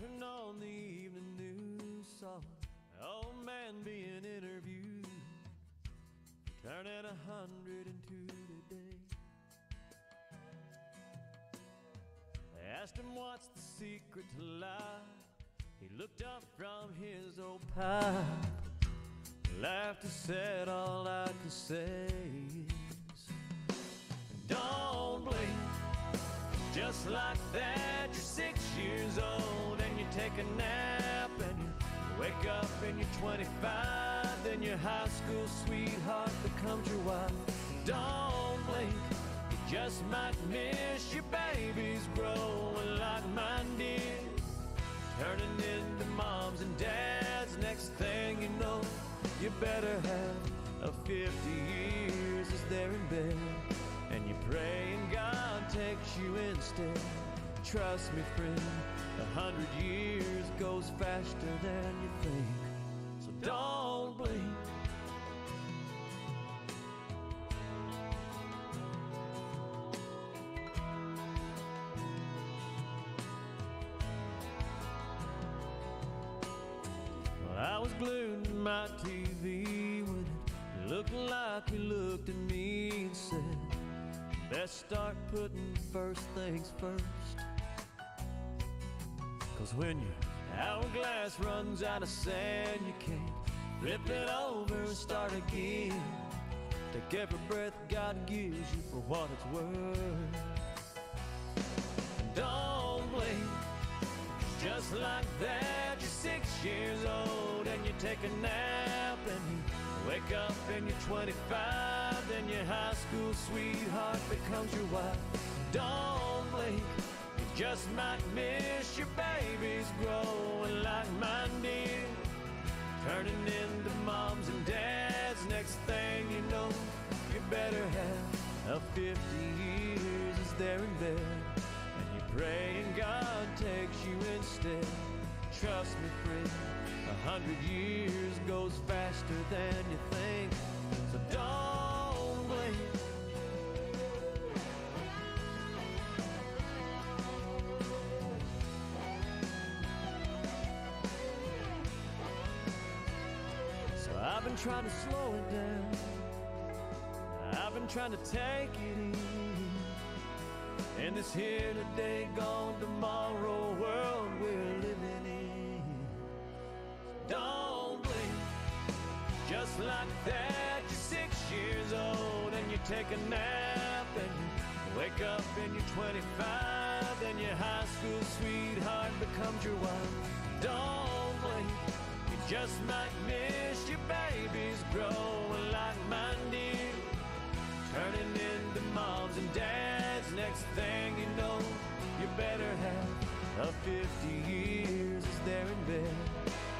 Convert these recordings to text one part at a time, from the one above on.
Turned on the evening news, saw an old man being interviewed, turning 102 today. They asked him what's the secret to life. He looked up from his old pipe, laughed and said, all I can say is, don't blink. Just like that, you're 6 years old and you take a nap and you wake up and you're 25. Then your high school sweetheart becomes your wife. Don't blink, you just might miss your babies growing like mine did, turning into moms and dads. Next thing you know, you better have a 50 years as they're in bed, and you pray and God takes you instead. Trust me, friend, 100 years goes faster than you think. So don't blink. Well, I was glued to my TV when it looked like you looked at me and said, best start putting first things first. 'Cause when your hourglass runs out of sand, you can't flip it over and start again. Take every breath God gives you for what it's worth. Don't blink. Just like that, you're 6 years old and you take a nap and you wake up and you're 25. Then your high school sweetheart becomes your wife. Don't blink, you just might miss your babies growing like mine did, turning into moms and dads. Next thing you know, you better have a 50 years as they're in bed, and you pray and God takes you instead. Trust me, friend, 100 years goes faster than you think. So don't blink. So I've been trying to slow it down, I've been trying to take it easy in this here today, gone tomorrow world we're living in. Don't blink. Just like that, you're 6 years old and you take a nap and you wake up and you're 25. Then your high school sweetheart becomes your wife. Don't blink, you just might miss your babies growing like mine did, turning into moms and dads. Next thing you know, you better have a 50 years as they're in bed,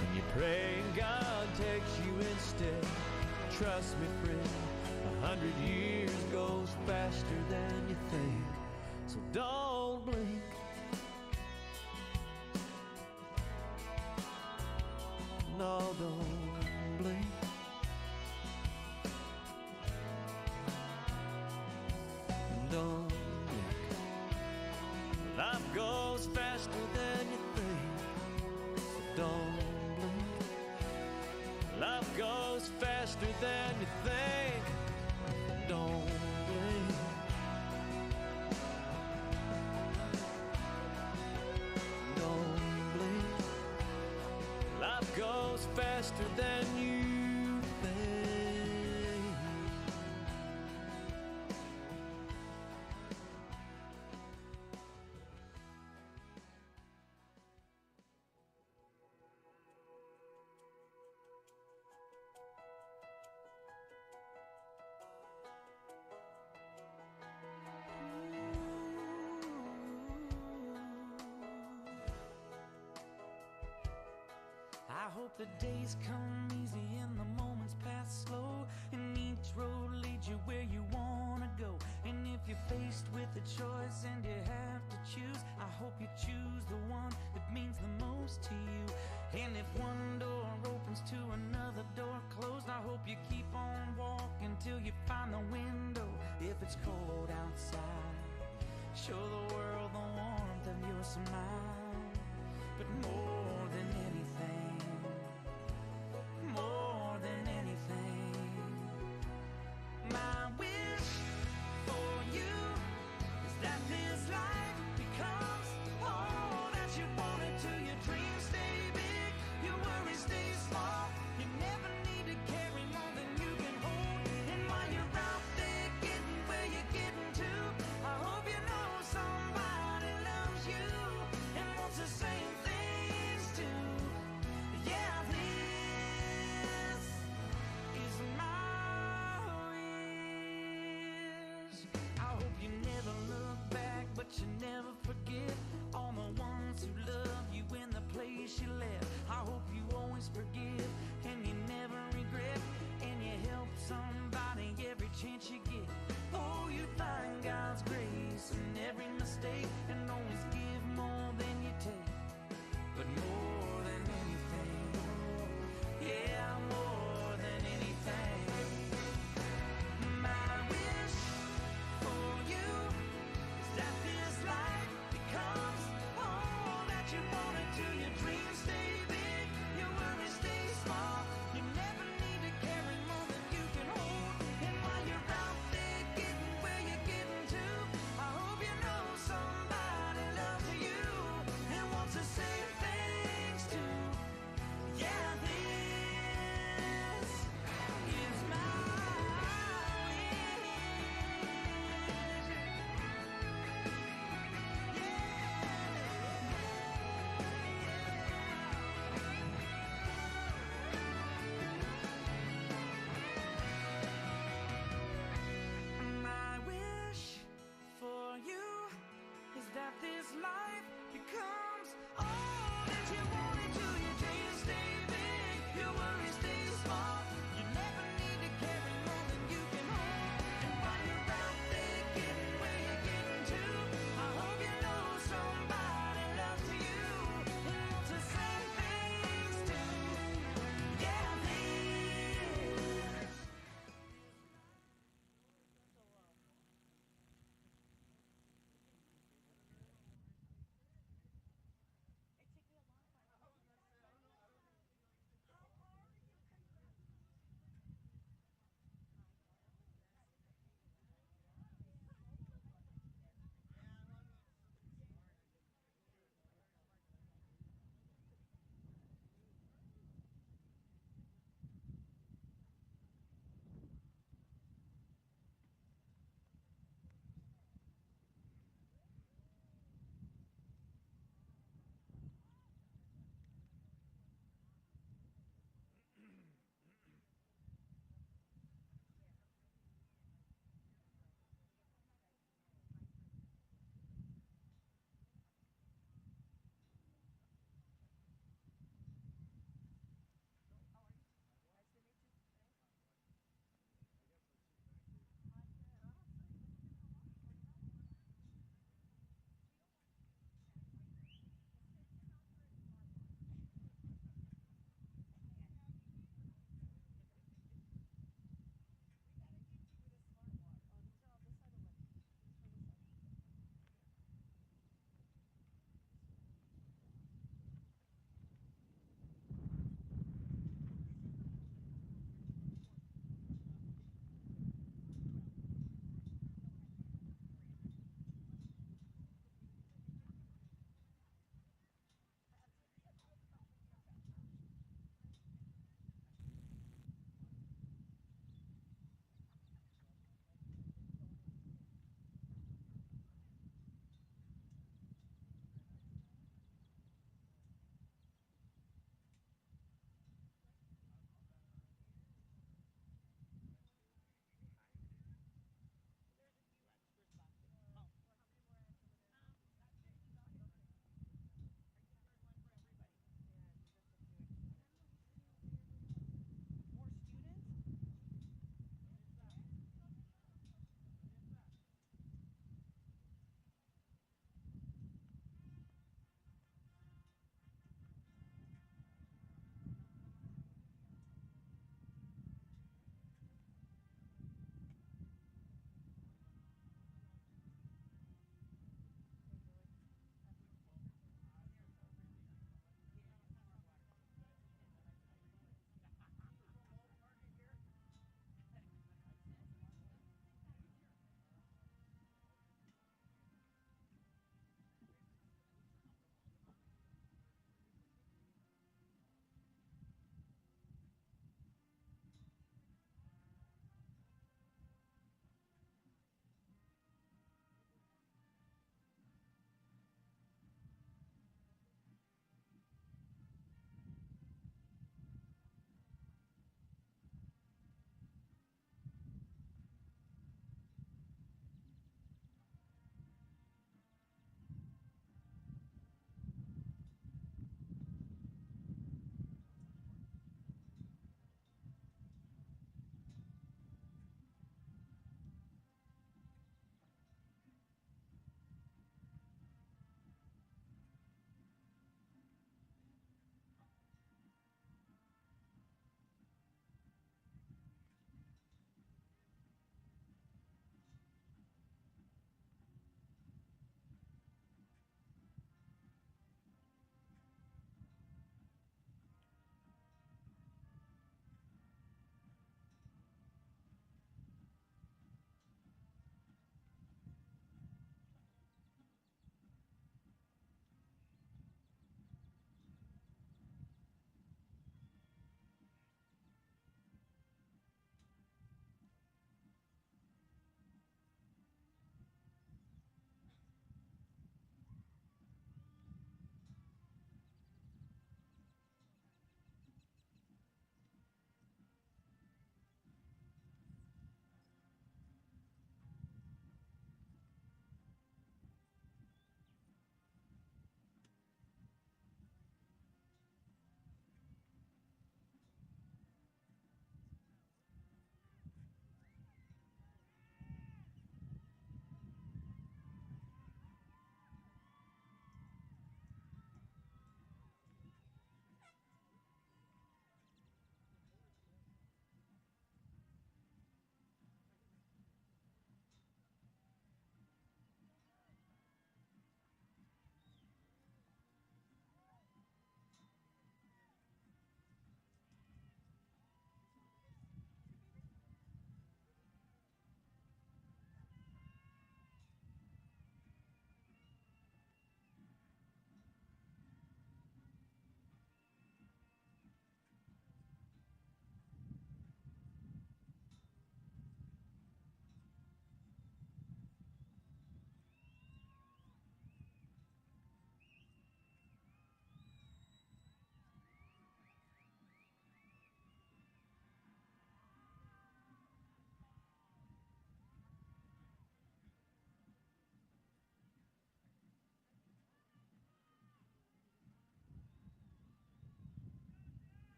and you pray and God takes you instead. Trust me, friend, 100 years goes faster than you think. So don't blink. No, don't blink. Don't blink. Life goes faster than you think. So don't blink. Life goes faster than you think. Don't blink. Don't blink. Life goes faster than you think. I hope the days come easy and the moments pass slow, and each road leads you where you wanna go. And if you're faced with a choice and you have to choose, I hope you choose the one that means the most to you. And if one door opens to another door closed, I hope you keep on walking till you find the window. If it's cold outside, show the world the warmth of your smile. But more but you never forget all the ones who love you in the place you left. I hope you always forgive and you never regret, and you help somebody every chance you get. Oh, you find God's grace in every mistake, and always give more than you take. But more than anything, yeah, more than anything, my wish for you is that this life becomes all that you wanted to. Your dreams stay big, your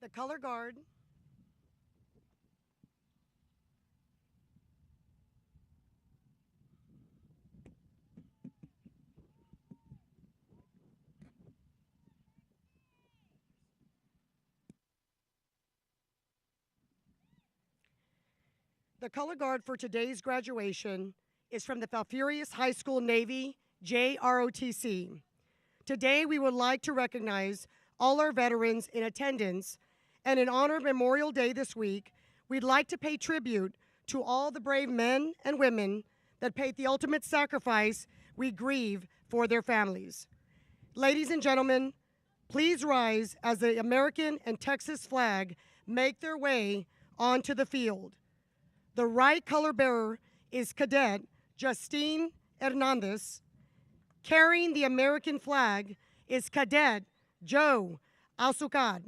The color guard for today's graduation is from the Fafurrias High School Navy JROTC. Today, we would like to recognize all our veterans in attendance, and in honor of Memorial Day this week, we'd like to pay tribute to all the brave men and women that paid the ultimate sacrifice we grieve for their families. Ladies and gentlemen, please rise as the American and Texas flag make their way onto the field. The right color bearer is Cadet Justine Hernandez. Carrying the American flag is Cadet Joe Azucar.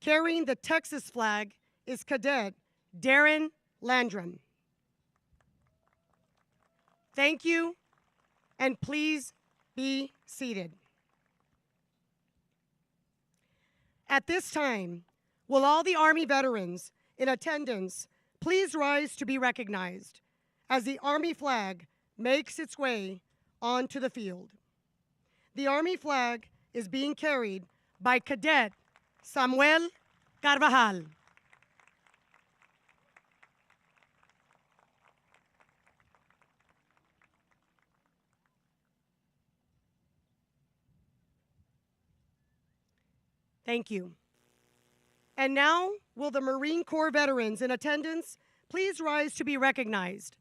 Carrying the Texas flag is Cadet Darren Landrum. Thank you, and please be seated. At this time, will all the Army veterans in attendance please rise to be recognized as the Army flag makes its way onto the field. The Army flag is being carried by Cadet Samuel Carvajal. Thank you. And now, will the Marine Corps veterans in attendance please rise to be recognized?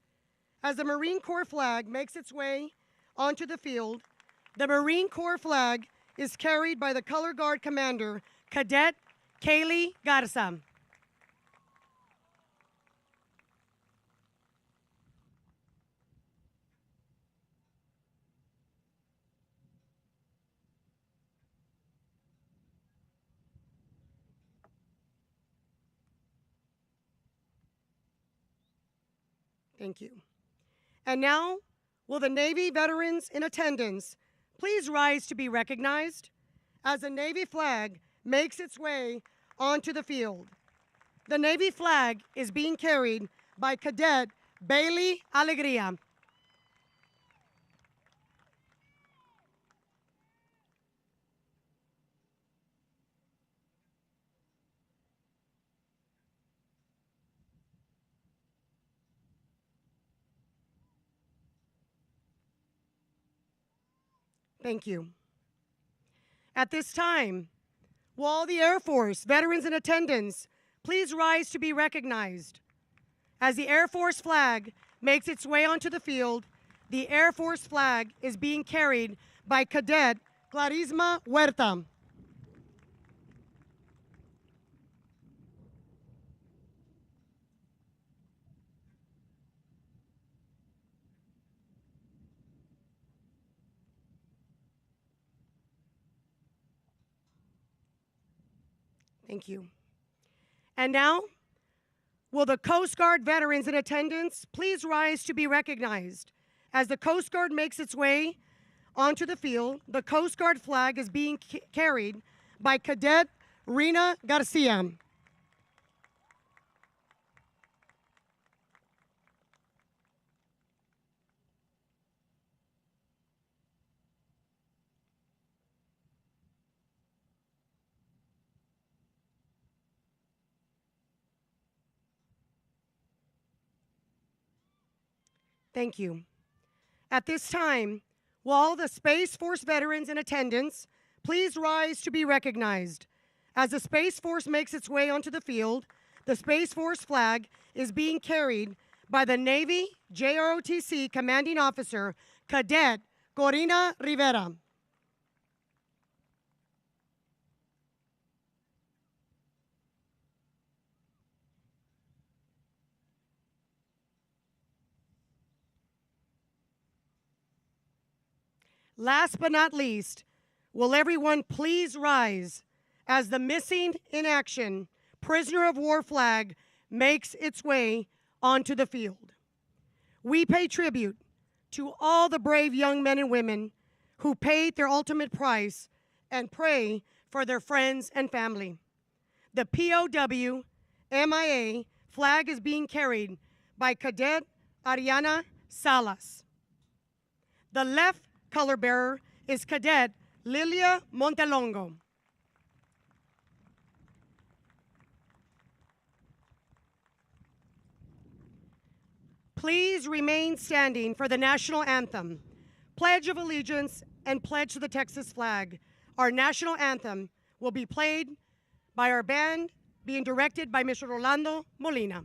As the Marine Corps flag makes its way onto the field, the Marine Corps flag is carried by the Color Guard Commander, Cadet Kaylee Garza. Thank you. And now, will the Navy veterans in attendance please rise to be recognized as the Navy flag makes its way onto the field. The Navy flag is being carried by Cadet Bailey Alegria. Thank you. At this time, will all the Air Force veterans in attendance please rise to be recognized? As the Air Force flag makes its way onto the field, the Air Force flag is being carried by Cadet Clarisma Huerta. Thank you. And now, will the Coast Guard veterans in attendance please rise to be recognized? As the Coast Guard makes its way onto the field, the Coast Guard flag is being carried by Cadet Rena Garcia. Thank you. At this time, will all the Space Force veterans in attendance please rise to be recognized? As the Space Force makes its way onto the field, the Space Force flag is being carried by the Navy JROTC Commanding Officer, Cadet Corina Rivera. Last but not least, will everyone please rise as the Missing in Action Prisoner of War flag makes its way onto the field. We pay tribute to all the brave young men and women who paid their ultimate price and pray for their friends and family. The POW MIA flag is being carried by Cadet Ariana Salas. The left color bearer is Cadet Lilia Montelongo. Please remain standing for the national anthem, Pledge of Allegiance, and pledge to the Texas flag. Our national anthem will be played by our band, being directed by Mr. Rolando Molina.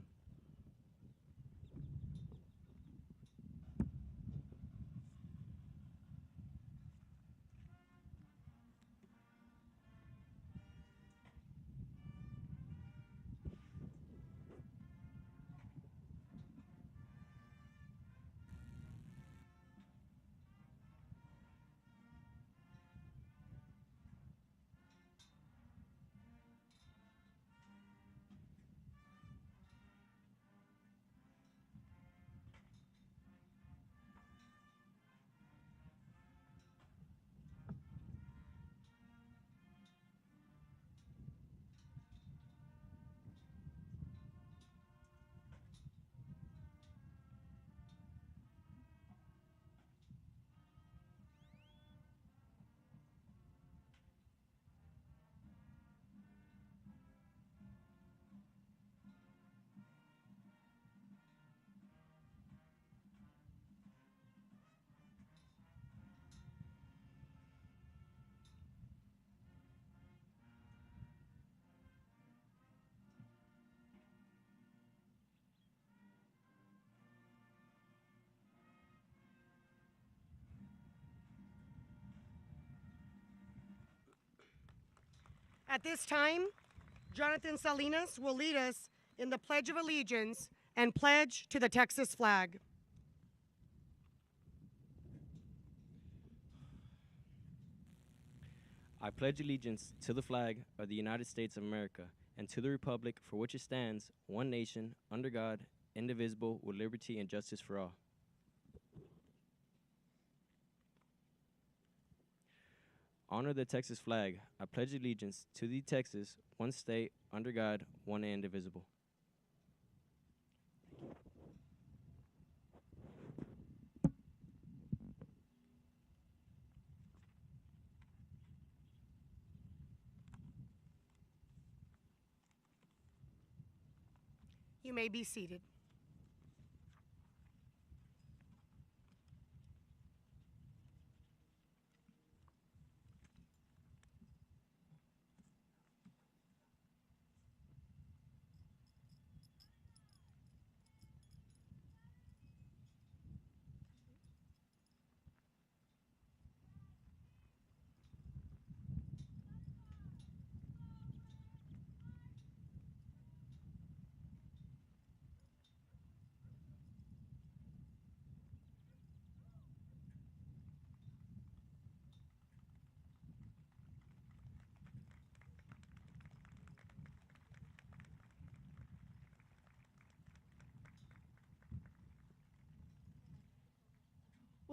At this time, Jonathan Salinas will lead us in the Pledge of Allegiance and pledge to the Texas flag. I pledge allegiance to the flag of the United States of America and to the republic for which it stands, one nation, under God, indivisible, with liberty and justice for all. Honor the Texas flag. I pledge allegiance to the Texas, one state, under God, one and indivisible. You may be seated.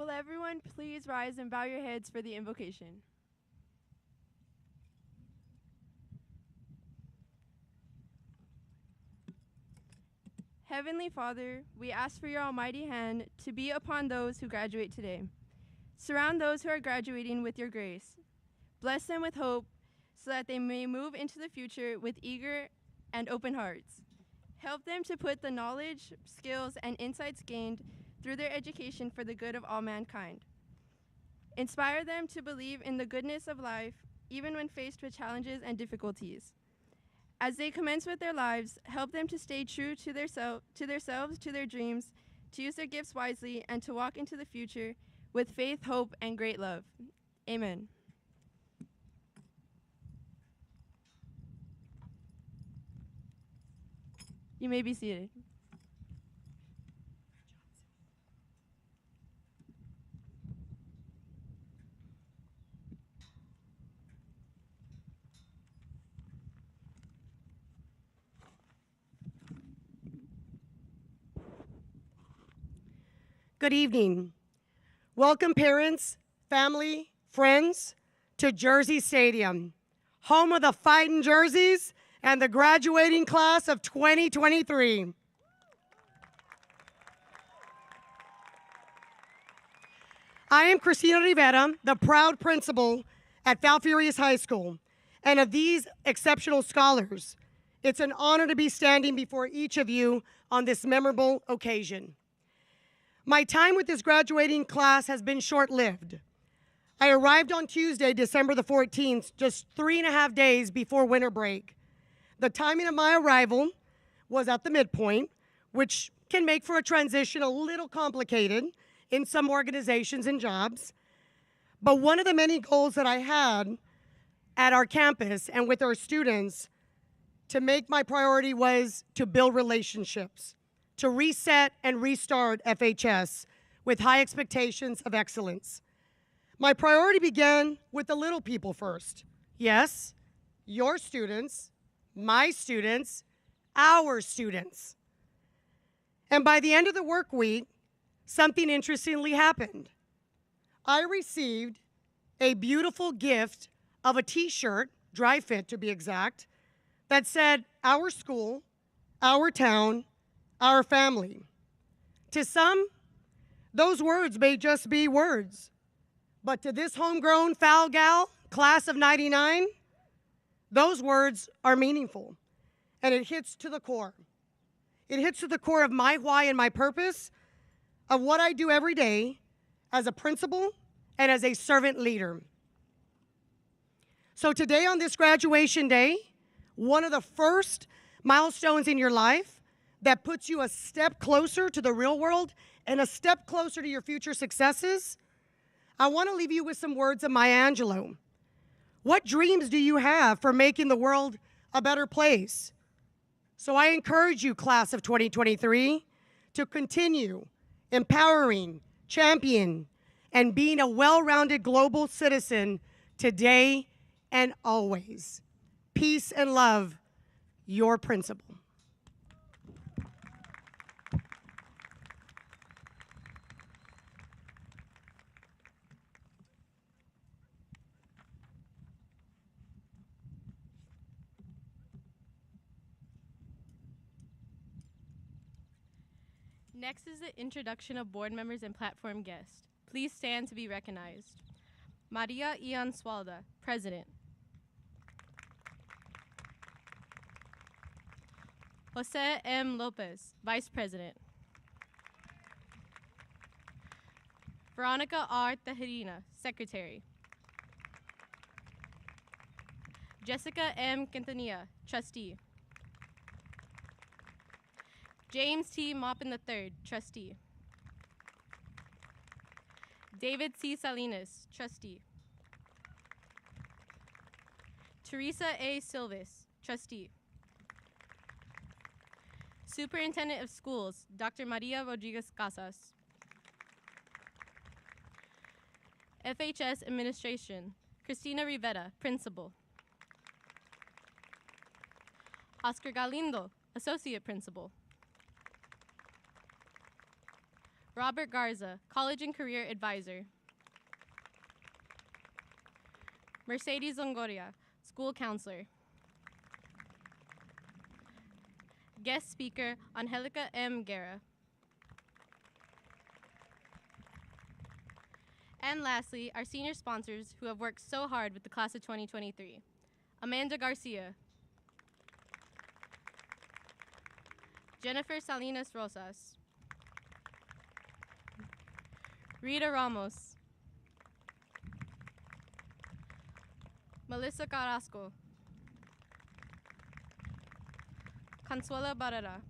Will everyone please rise and bow your heads for the invocation? Heavenly Father, we ask for your almighty hand to be upon those who graduate today. Surround those who are graduating with your grace. Bless them with hope so that they may move into the future with eager and open hearts. Help them to put the knowledge, skills, and insights gained through their education for the good of all mankind. Inspire them to believe in the goodness of life, even when faced with challenges and difficulties. As they commence with their lives, help them to stay true to themselves, to their dreams, to use their gifts wisely, and to walk into the future with faith, hope, and great love. Amen. You may be seated. Good evening. Welcome parents, family, friends to Jersey Stadium, home of the Fightin' Jerseys and the graduating class of 2023. I am Cristina Rivera, the proud principal at Fafurrias High School, and of these exceptional scholars, it's an honor to be standing before each of you on this memorable occasion. My time with this graduating class has been short-lived. I arrived on Tuesday, December the 14th, just 3.5 days before winter break. The timing of my arrival was at the midpoint, which can make for a transition a little complicated in some organizations and jobs. But one of the many goals that I had at our campus and with our students to make my priority was to build relationships, to reset and restart FHS with high expectations of excellence. My priority began with the little people first. Yes, your students, my students, our students. And by the end of the work week, something interestingly happened. I received a beautiful gift of a t-shirt, dry fit to be exact, that said, "Our school, our town, our family." To some, those words may just be words, but to this homegrown foul gal, class of '99, those words are meaningful, and it hits to the core. It hits to the core of my why and my purpose, of what I do every day as a principal and as a servant leader. So today on this graduation day, one of the first milestones in your life that puts you a step closer to the real world and a step closer to your future successes, I want to leave you with some words of Maya Angelou. What dreams do you have for making the world a better place? So I encourage you, class of 2023, to continue empowering, champion, and being a well-rounded global citizen today and always. Peace and love, your principal. Next is the introduction of board members and platform guests. Please stand to be recognized. Maria Ian Swalda, President. Jose M. Lopez, Vice President. Veronica R. Tejerina, Secretary. Jessica M. Quintanilla, Trustee. James T. Maupin III, Trustee. David C. Salinas, Trustee. Teresa A. Silvis, Trustee. Superintendent of Schools, Dr. Maria Rodriguez Casas. FHS Administration, Cristina Rivera, Principal. Oscar Galindo, Associate Principal. Robert Garza, College and Career Advisor. Mercedes Longoria, School Counselor. Guest speaker, Angelica M. Guerra. And lastly, our senior sponsors who have worked so hard with the class of 2023. Amanda Garcia. Jennifer Salinas Rosas. Rita Ramos. Melissa Carrasco. Consuela Barrera.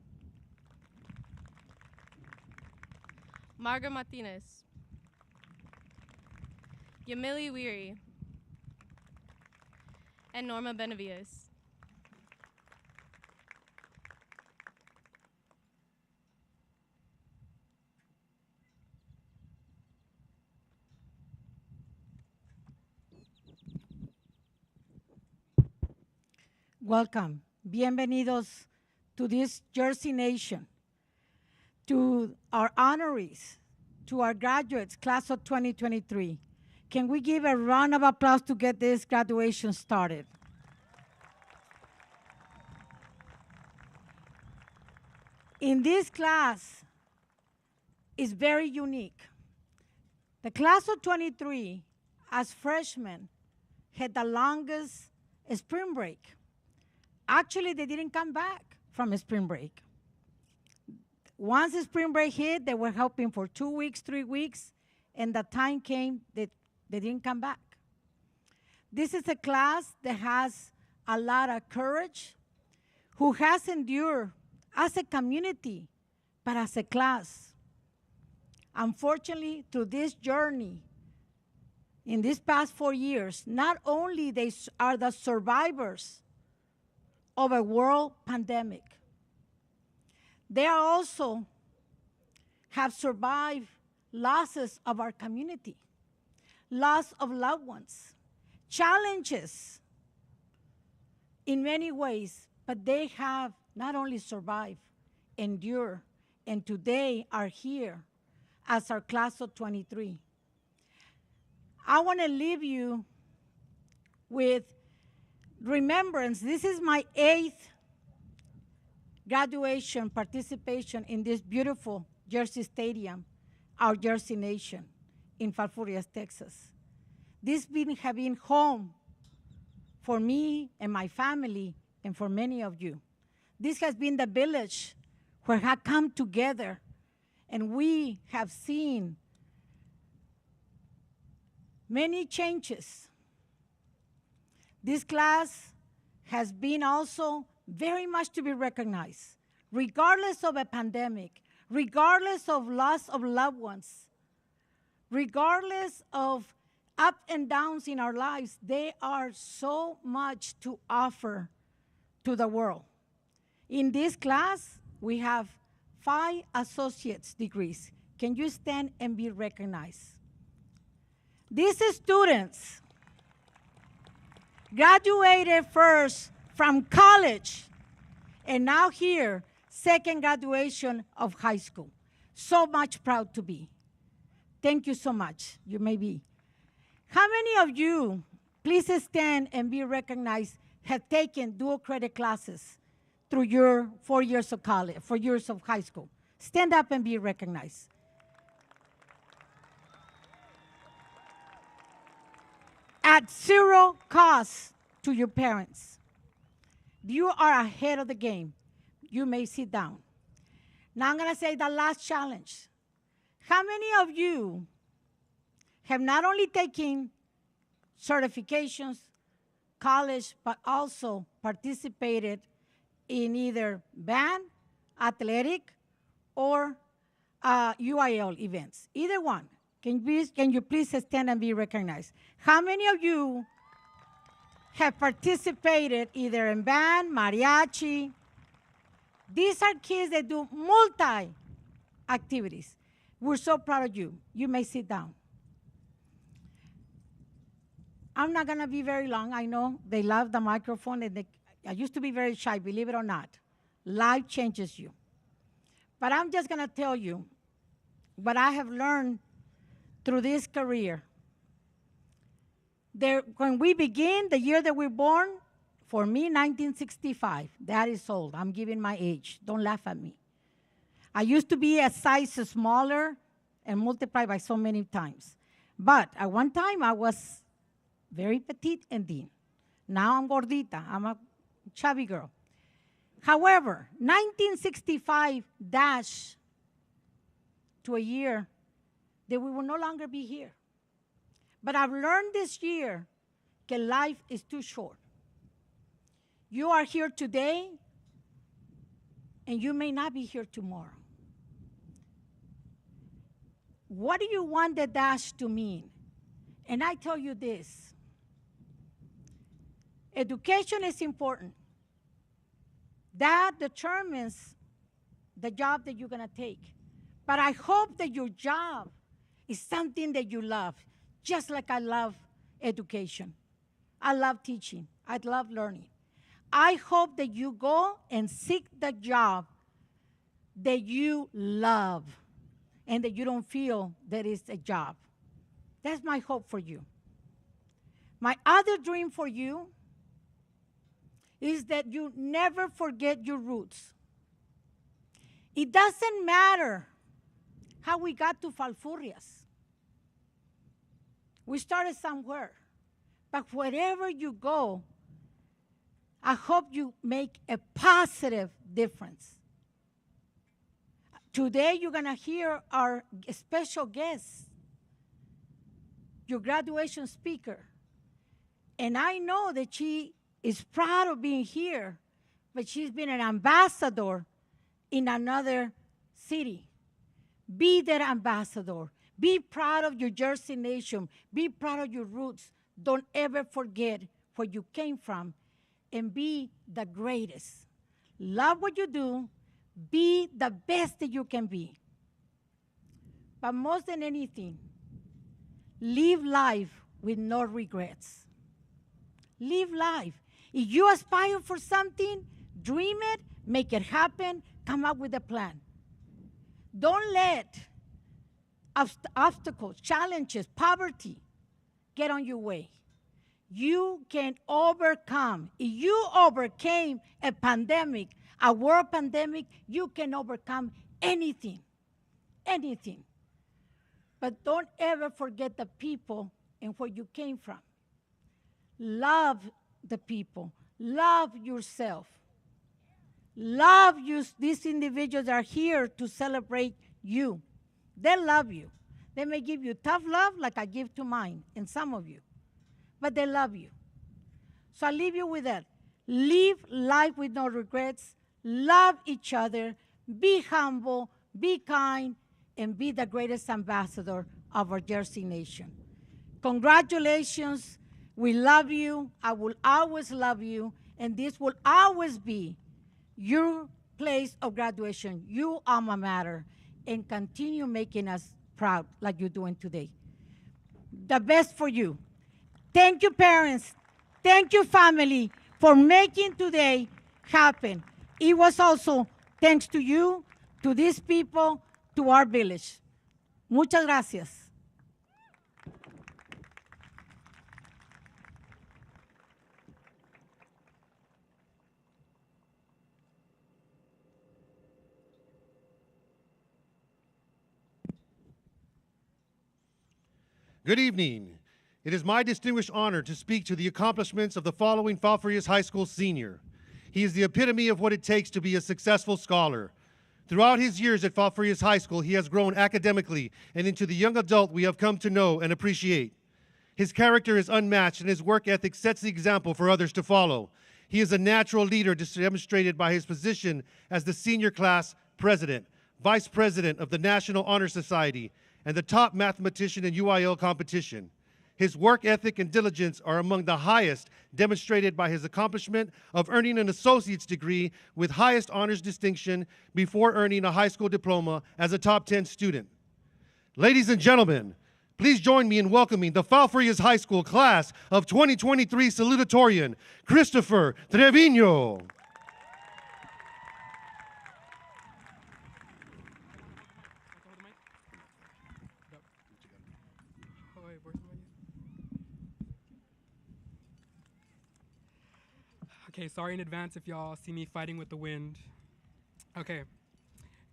Marga Martinez. Yamili Weary. And Norma Benavides. Welcome. Bienvenidos to this Jersey Nation, to our honorees, to our graduates, class of 2023. Can we give a round of applause to get this graduation started? in this class is very unique. The class of 23, as freshmen, had the longest spring break. Actually, they didn't come back from spring break. Once the spring break hit, they were helping for 2 weeks, 3 weeks, and the time came that they didn't come back. This is a class that has a lot of courage, who has endured as a community, but as a class. Unfortunately, through this journey, in these past 4 years, not only they are the survivors of a world pandemic, they are also have survived losses of our community, loss of loved ones, challenges in many ways, but they have not only survived, endured, and today are here as our class of 23. I want to leave you with remembrance. This is my 8th graduation participation in this beautiful Jersey Stadium, our Jersey Nation in Fafurrias, Texas. This have been home for me and my family and for many of you. This has been the village where we have come together and we have seen many changes. This class has been also very much to be recognized, regardless of a pandemic, regardless of loss of loved ones, regardless of up and downs in our lives. They are so much to offer to the world. In this class, we have 5 associate's degrees. Can you stand and be recognized? These students graduated first from college and now here, second graduation of high school. So much proud to be. Thank you so much. You may be. How many of you, please stand and be recognized, have taken dual credit classes through your 4 years of college, 4 years of high school? Stand up and be recognized. At 0 cost to your parents. You are ahead of the game. You may sit down. Now I'm going to say the last challenge. How many of you have not only taken certifications, college, but also participated in either band, athletic, or UIL events? Either one. Can you please stand and be recognized? How many of you have participated either in band, mariachi? These are kids that do multi-activities. We're so proud of you. You may sit down. I'm not going to be very long. I know they love the microphone. And I used to be very shy, believe it or not. Life changes you. But I'm just going to tell you what I have learned through this career. When we begin, the year that we're born, for me, 1965, that is old. I'm giving my age. Don't laugh at me. I used to be a size smaller and multiplied by so many times. But at one time, I was very petite and thin. Now I'm gordita. I'm a chubby girl. However, 1965 dash to a year that we will no longer be here. But I've learned this year that life is too short. You are here today, and you may not be here tomorrow. What do you want the dash to mean? And I tell you this. Education is important. That determines the job that you're going to take. But I hope that your job is something that you love, just like I love education. I love teaching. I love learning. I hope that you go and seek the job that you love and that you don't feel that it's a job. That's my hope for you. My other dream for you is that you never forget your roots. It doesn't matter how we got to Fafurrias. We started somewhere. But wherever you go, I hope you make a positive difference. Today, you're going to hear our special guest, your graduation speaker. And I know that she is proud of being here, but she's been an ambassador in another city. Be that ambassador. Be proud of your Jersey nation. Be proud of your roots. Don't ever forget where you came from, and be the greatest. Love what you do. Be the best that you can be. But most than anything, live life with no regrets. Live life. If you aspire for something, dream it, make it happen, come up with a plan. Don't let obstacles, challenges, poverty get on your way. You can overcome. If you overcame a pandemic, a world pandemic, you can overcome anything, anything. But don't ever forget the people and where you came from. Love the people. Love yourself. Love you. These individuals are here to celebrate you. They love you. They may give you tough love like I give to mine and some of you, but they love you. So I leave you with that. Live life with no regrets. Love each other. Be humble. Be kind. And be the greatest ambassador of our Jersey nation. Congratulations. We love you. I will always love you. And this will always be your place of graduation, your alma mater, and continue making us proud like you're doing today. The best for you. Thank you, parents. Thank you, family, for making today happen. It was also thanks to you, to these people, to our village. Muchas gracias. Good evening. It is my distinguished honor to speak to the accomplishments of the following Fafurrias High School senior. He is the epitome of what it takes to be a successful scholar. Throughout his years at Fafurrias High School, he has grown academically and into the young adult we have come to know and appreciate. His character is unmatched and his work ethic sets the example for others to follow. He is a natural leader demonstrated by his position as the senior class president, vice president of the National Honor Society, and the top mathematician in UIL competition. His work ethic and diligence are among the highest, demonstrated by his accomplishment of earning an associate's degree with highest honors distinction before earning a high school diploma as a top 10 student. Ladies and gentlemen, please join me in welcoming the Fafurrias High School class of 2023 salutatorian, Christopher Trevino. Okay, sorry in advance if y'all see me fighting with the wind. Okay,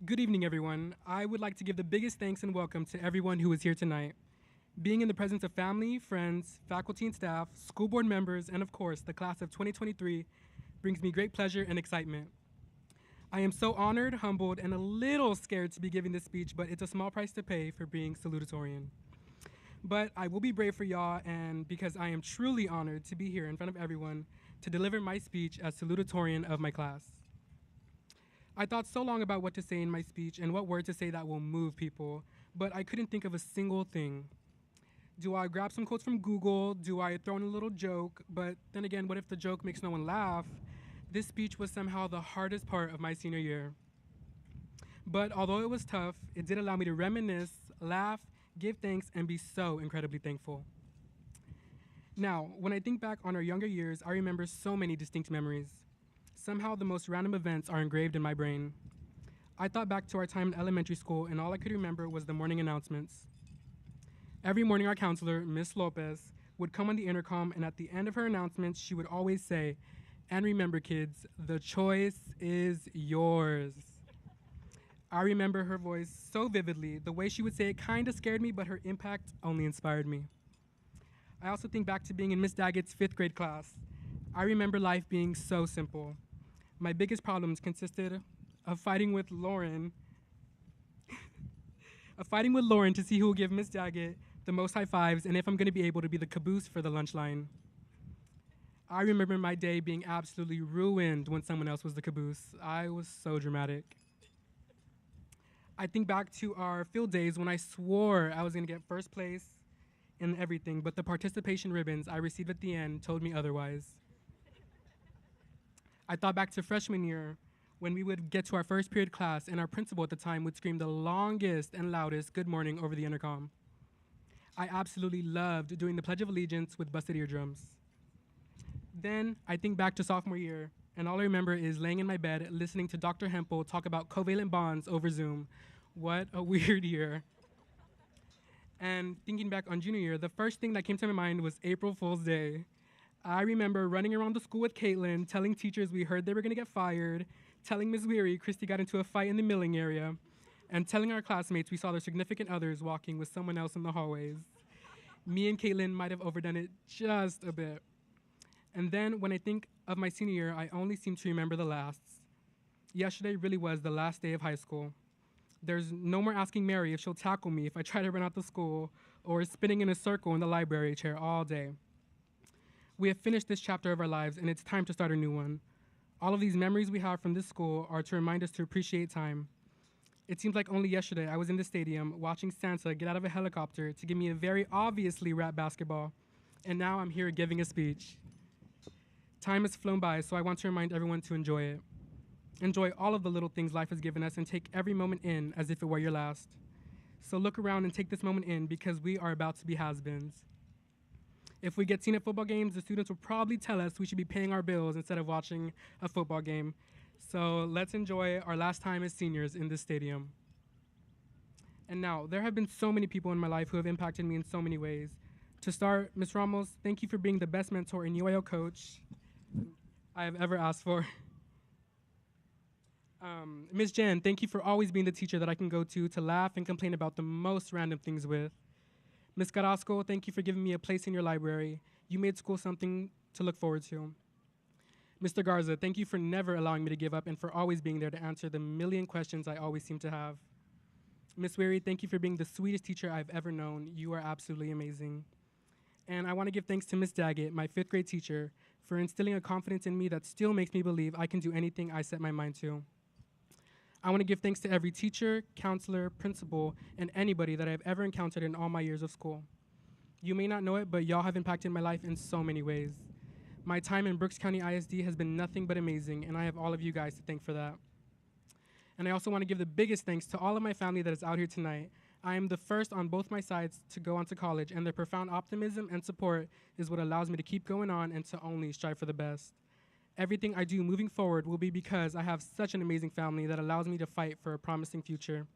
good evening, everyone. I would like to give the biggest thanks and welcome to everyone who is here tonight. Being in the presence of family, friends, faculty and staff, school board members, and of course, the class of 2023 brings me great pleasure and excitement. I am so honored, humbled, and a little scared to be giving this speech, but it's a small price to pay for being salutatorian. But I will be brave for y'all, and because I am truly honored to be here in front of everyone to deliver my speech as salutatorian of my class. I thought so long about what to say in my speech and what word to say that will move people, but I couldn't think of a single thing. Do I grab some quotes from Google? Do I throw in a little joke? But then again, what if the joke makes no one laugh? This speech was somehow the hardest part of my senior year. But although it was tough, it did allow me to reminisce, laugh, give thanks, and be so incredibly thankful. Now, when I think back on our younger years, I remember so many distinct memories. Somehow the most random events are engraved in my brain. I thought back to our time in elementary school, and all I could remember was the morning announcements. Every morning, our counselor, Miss Lopez, would come on the intercom, and at the end of her announcements, she would always say, "And remember, kids, the choice is yours." I remember her voice so vividly. The way she would say it kind of scared me, but her impact only inspired me. I also think back to being in Miss Daggett's 5th grade class. I remember life being so simple. My biggest problems consisted of fighting with Lauren to see who will give Miss Daggett the most high fives and if I'm going to be able to be the caboose for the lunch line. I remember my day being absolutely ruined when someone else was the caboose. I was so dramatic. I think back to our field days when I swore I was going to get first place in everything, but the participation ribbons I received at the end told me otherwise. I thought back to freshman year when we would get to our first period class and our principal at the time would scream the longest and loudest good morning over the intercom. I absolutely loved doing the Pledge of Allegiance with busted eardrums. Then I think back to sophomore year, and all I remember is laying in my bed listening to Dr. Hempel talk about covalent bonds over Zoom. What a weird year. And thinking back on junior year, the first thing that came to my mind was April Fool's Day. I remember running around the school with Caitlin, telling teachers we heard they were gonna get fired, telling Ms. Weary Christy got into a fight in the milling area, and telling our classmates we saw their significant others walking with someone else in the hallways. Me and Caitlin might have overdone it just a bit. And then when I think of my senior year, I only seem to remember the lasts. Yesterday really was the last day of high school. There's no more asking Mary if she'll tackle me if I try to run out the school or spinning in a circle in the library chair all day. We have finished this chapter of our lives and it's time to start a new one. All of these memories we have from this school are to remind us to appreciate time. It seems like only yesterday I was in the stadium watching Santa get out of a helicopter to give me a very obviously wrapped basketball, and now I'm here giving a speech. Time has flown by, so I want to remind everyone to enjoy it. Enjoy all of the little things life has given us and take every moment in as if it were your last. So look around and take this moment in because we are about to be has-beens. If we get seen at football games, the students will probably tell us we should be paying our bills instead of watching a football game. So let's enjoy our last time as seniors in this stadium. And now, there have been so many people in my life who have impacted me in so many ways. To start, Ms. Ramos, thank you for being the best mentor and UIL coach I have ever asked for. Ms. Jen, thank you for always being the teacher that I can go to laugh and complain about the most random things with. Ms. Carrasco, thank you for giving me a place in your library. You made school something to look forward to. Mr. Garza, thank you for never allowing me to give up and for always being there to answer the million questions I always seem to have. Ms. Weary, thank you for being the sweetest teacher I've ever known. You are absolutely amazing. And I want to give thanks to Ms. Daggett, my 5th grade teacher, for instilling a confidence in me that still makes me believe I can do anything I set my mind to. I want to give thanks to every teacher, counselor, principal, and anybody that I've ever encountered in all my years of school. You may not know it, but y'all have impacted my life in so many ways. My time in Brooks County ISD has been nothing but amazing, and I have all of you guys to thank for that. And I also want to give the biggest thanks to all of my family that is out here tonight. I am the first on both my sides to go on to college, and their profound optimism and support is what allows me to keep going on and to only strive for the best. Everything I do moving forward will be because I have such an amazing family that allows me to fight for a promising future.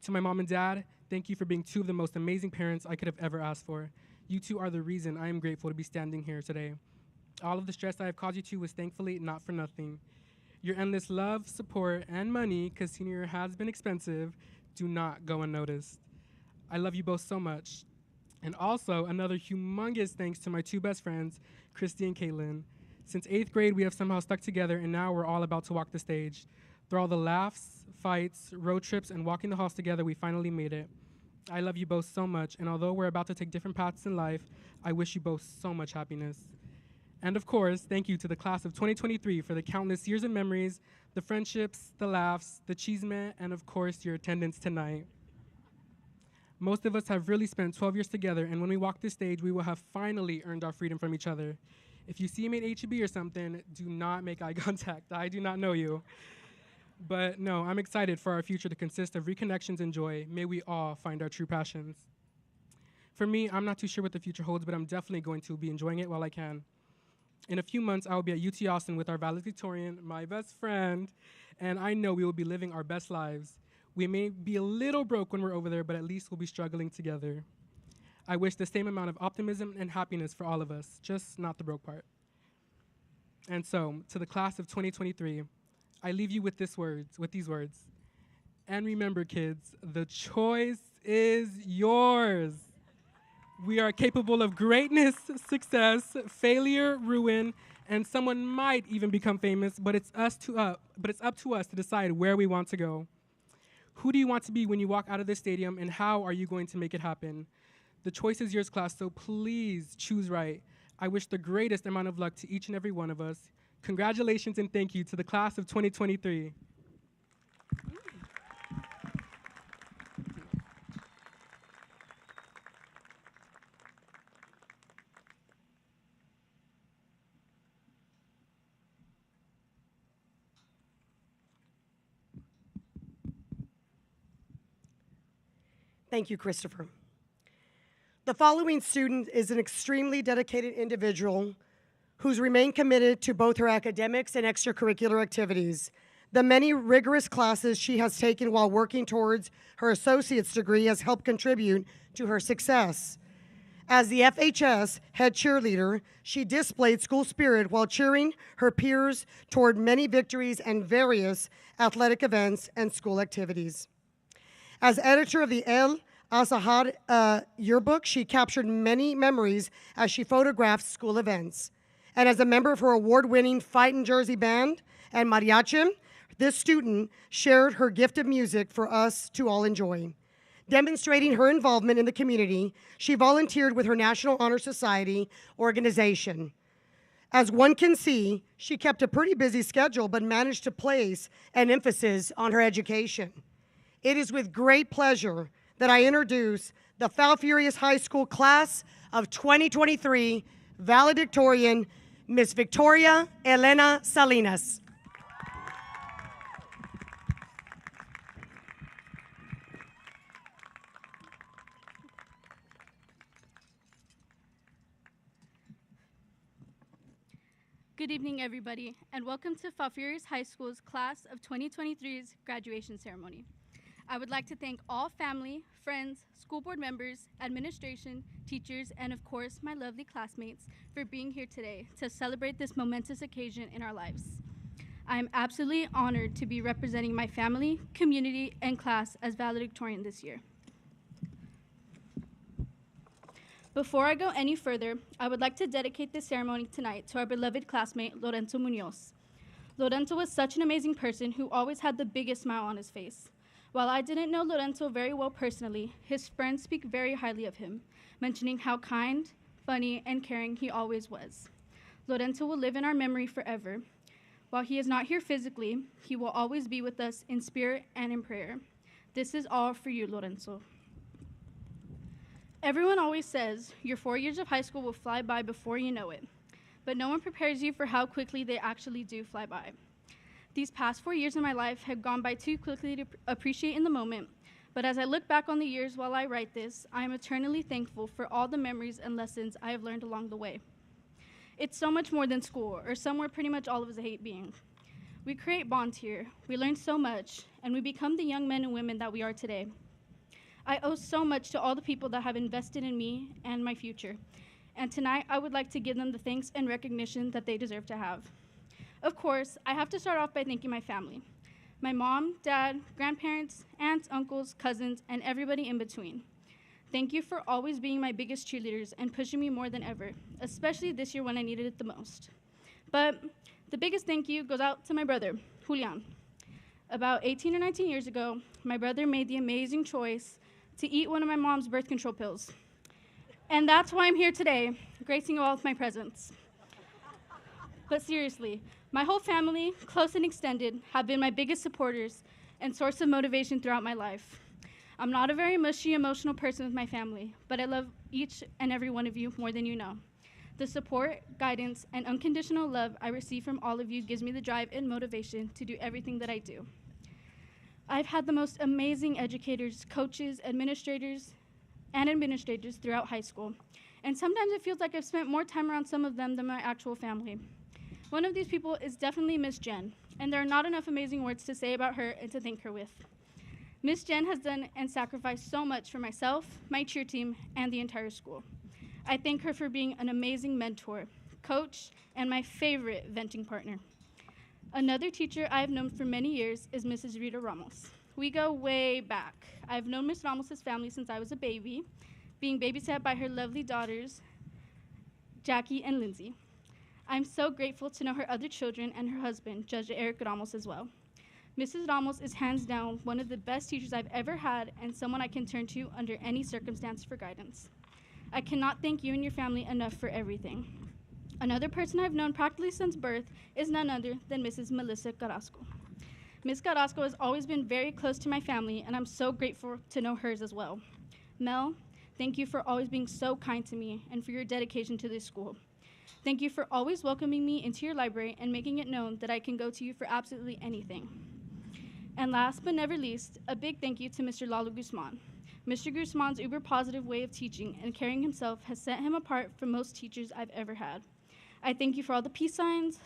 To my mom and dad, thank you for being 2 of the most amazing parents I could have ever asked for. You 2 are the reason I am grateful to be standing here today. All of the stress I have caused you 2 was thankfully not for nothing. Your endless love, support, and money, because senior year has been expensive, do not go unnoticed. I love you both so much. And also, another humongous thanks to my 2 best friends, Christy and Caitlin. Since 8th grade, we have somehow stuck together, and now we're all about to walk the stage. Through all the laughs, fights, road trips, and walking the halls together, we finally made it. I love you both so much, and although we're about to take different paths in life, I wish you both so much happiness. And of course, thank you to the class of 2023 for the countless years of memories, the friendships, the laughs, the cheeseman, and of course, your attendance tonight. Most of us have really spent 12 years together, and when we walk this stage, we will have finally earned our freedom from each other. If you see me at HEB or something, do not make eye contact. I do not know you. But no, I'm excited for our future to consist of reconnections and joy. May we all find our true passions. For me, I'm not too sure what the future holds, but I'm definitely going to be enjoying it while I can. In a few months, I will be at UT Austin with our valedictorian, my best friend, and I know we will be living our best lives. We may be a little broke when we're over there, but at least we'll be struggling together. I wish the same amount of optimism and happiness for all of us, just not the broke part. And so, to the class of 2023, I leave you with these words. And remember, kids, the choice is yours. We are capable of greatness, success, failure, ruin, and someone might even become famous, but it's up to us to decide where we want to go. Who do you want to be when you walk out of this stadium, and how are you going to make it happen? The choice is yours, class, so please choose right. I wish the greatest amount of luck to each and every one of us. Congratulations and thank you to the class of 2023. Thank you, Christopher. The following student is an extremely dedicated individual who's remained committed to both her academics and extracurricular activities. The many rigorous classes she has taken while working towards her associate's degree has helped contribute to her success. As the FHS head cheerleader, she displayed school spirit while cheering her peers toward many victories and various athletic events and school activities. As editor of the El Azahar yearbook, she captured many memories as she photographed school events. And as a member of her award-winning Fightin' Jersey Band and Mariachi, this student shared her gift of music for us to all enjoy. Demonstrating her involvement in the community, she volunteered with her National Honor Society organization. As one can see, she kept a pretty busy schedule but managed to place an emphasis on her education. It is with great pleasure that I introduce the Fafurrias High School class of 2023 valedictorian, Miss Victoria Elena Salinas. Good evening, everybody, and welcome to Fafurrias High School's class of 2023's graduation ceremony. I would like to thank all family, friends, school board members, administration, teachers, and of course, my lovely classmates for being here today to celebrate this momentous occasion in our lives. I am absolutely honored to be representing my family, community, and class as valedictorian this year. Before I go any further, I would like to dedicate this ceremony tonight to our beloved classmate, Lorenzo Munoz. Lorenzo was such an amazing person who always had the biggest smile on his face. While I didn't know Lorenzo very well personally, his friends speak very highly of him, mentioning how kind, funny, and caring he always was. Lorenzo will live in our memory forever. While he is not here physically, he will always be with us in spirit and in prayer. This is all for you, Lorenzo. Everyone always says your 4 years of high school will fly by before you know it, but no one prepares you for how quickly they actually do fly by. These past 4 years of my life have gone by too quickly to appreciate in the moment, but as I look back on the years while I write this, I am eternally thankful for all the memories and lessons I have learned along the way. It's so much more than school, or somewhere pretty much all of us hate being. We create bonds here, we learn so much, and we become the young men and women that we are today. I owe so much to all the people that have invested in me and my future, and tonight I would like to give them the thanks and recognition that they deserve to have. Of course, I have to start off by thanking my family. My mom, dad, grandparents, aunts, uncles, cousins, and everybody in between. Thank you for always being my biggest cheerleaders and pushing me more than ever, especially this year when I needed it the most. But the biggest thank you goes out to my brother, Julian. About 18 or 19 years ago, my brother made the amazing choice to eat one of my mom's birth control pills. And that's why I'm here today, gracing you all with my presence. But seriously, my whole family, close and extended, have been my biggest supporters and source of motivation throughout my life. I'm not a very mushy, emotional person with my family, but I love each and every one of you more than you know. The support, guidance, and unconditional love I receive from all of you gives me the drive and motivation to do everything that I do. I've had the most amazing educators, coaches, administrators throughout high school, and sometimes it feels like I've spent more time around some of them than my actual family. One of these people is definitely Miss Jen, and there are not enough amazing words to say about her and to thank her with. Miss Jen has done and sacrificed so much for myself, my cheer team, and the entire school. I thank her for being an amazing mentor, coach, and my favorite venting partner. Another teacher I have known for many years is Mrs. Rita Ramos. We go way back. I've known Ms. Ramos' family since I was a baby, being babysat by her lovely daughters, Jackie and Lindsay. I'm so grateful to know her other children and her husband, Judge Eric Ramos, as well. Mrs. Ramos is hands down one of the best teachers I've ever had and someone I can turn to under any circumstance for guidance. I cannot thank you and your family enough for everything. Another person I've known practically since birth is none other than Mrs. Melissa Carrasco. Ms. Carrasco has always been very close to my family, and I'm so grateful to know hers as well. Mel, thank you for always being so kind to me and for your dedication to this school. Thank you for always welcoming me into your library and making it known that I can go to you for absolutely anything. And last but never least, a big thank you to Mr. Lalo Guzman. Mr. Guzman's uber positive way of teaching and carrying himself has set him apart from most teachers I've ever had. I thank you for all the peace signs,